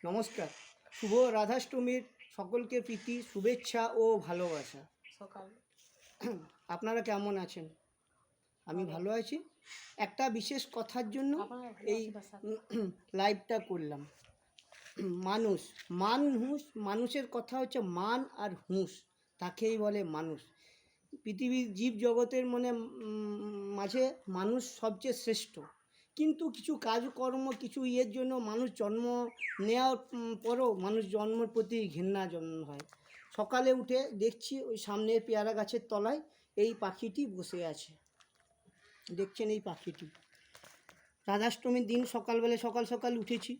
নমস্কার, শুভ রাধাষ্টমীর সকলকে প্রীতি, শুভেচ্ছা ও ভালোবাসা। সকাল আপনারা কেমন আছেন? আমি ভালো আছি। একটা বিশেষ কথার জন্য এই লাইভটা করলাম। মানুষের কথা হচ্ছে মান আর হুঁশ, তাকেই বলে মানুষ। পৃথিবীর জীব জগতের মাঝে মানুষ সবচেয়ে শ্রেষ্ঠ। কিন্তু কিছু কাজকর্ম, কিছু জন্য মানুষ জন্ম নেওয়ার পরও মানুষ জন্মের প্রতি ঘৃণা জন্ম হয়। সকালে উঠে দেখছি ওই সামনে পেয়ারা গাছের তলায় এই পাখিটি বসে আছে। দেখছেন এই পাখিটি, রাধাষ্টমীর দিন সকাল সকাল উঠেছি,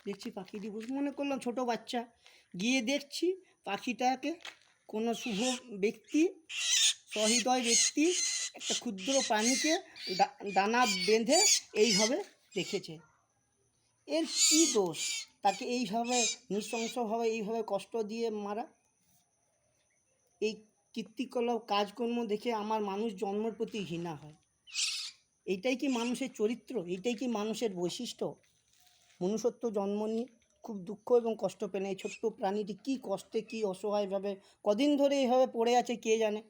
দেখছি পাখিটি বসে, মনে করলাম ছোটো বাচ্চা। গিয়ে দেখছি পাখিটাকে কোনো শুভ ব্যক্তি, সহৃদয় ব্যক্তি একটা ক্ষুদ্র প্রাণীকে দানা বেঁধে এইভাবে রেখেছে। এর কী দোষ তাকে এইভাবে নৃশংসভাবে এইভাবে কষ্ট দিয়ে মারা? এই কীর্তিকলাপ কাজকর্ম দেখে আমার মানুষ জন্মের প্রতি ঘৃণা হয়। এইটাই কি মানুষের চরিত্র? এইটাই কি মানুষের বৈশিষ্ট্য? মনুষ্যত্ব জন্ম নিয়ে খুব দুঃখ এবং কষ্ট পেলে এই ছোট্ট প্রাণীটি কী কষ্টে, কী অসহায়ভাবে কদিন ধরে এইভাবে পড়ে আছে কে জানে।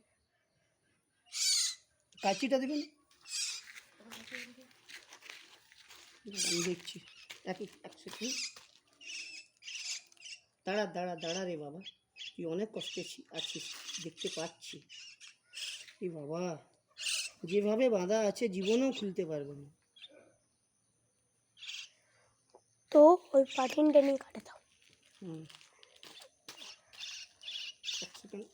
কাঁচিটা দেবেন, আমি দেখছি। এক সেকেন্ড, দাঁড়া রে বাবা, তুই অনেক কষ্টে আছিস, দেখতে পাচ্ছি। এই বাবা যেভাবে বাঁধা আছে জীবনেও খুলতে পারবে না। তো ওই পাঠিনটা নিয়ে কাটে দাও। এক সেকেন্ড,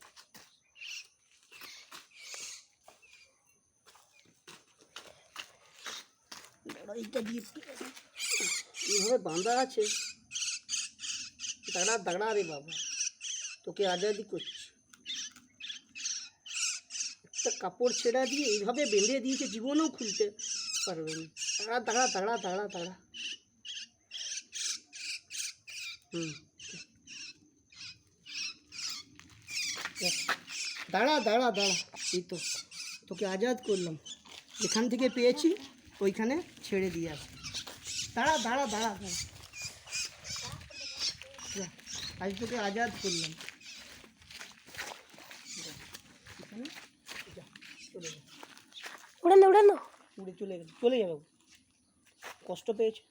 এইটা দিয়ে এইভাবে বাঁধা আছে। দাঁড়া রে বাবা, তোকে আজাদি করছি। একটা কাপড় ছেঁড়া দিয়ে এইভাবে বেঁধে দিয়েছে, জীবনেও খুলতে পারবে না। দাঁড়া দাঁড়া, এই তো তোকে আজাদ করলাম। যেখান থেকে পেয়েছি ওইখানে ছেড়ে দিয়ে আসি। দাঁড়া, আজ তোকে আজাদ করলাম। উড়ানো উড়ে চলে যাবে, কষ্ট পেয়েছে।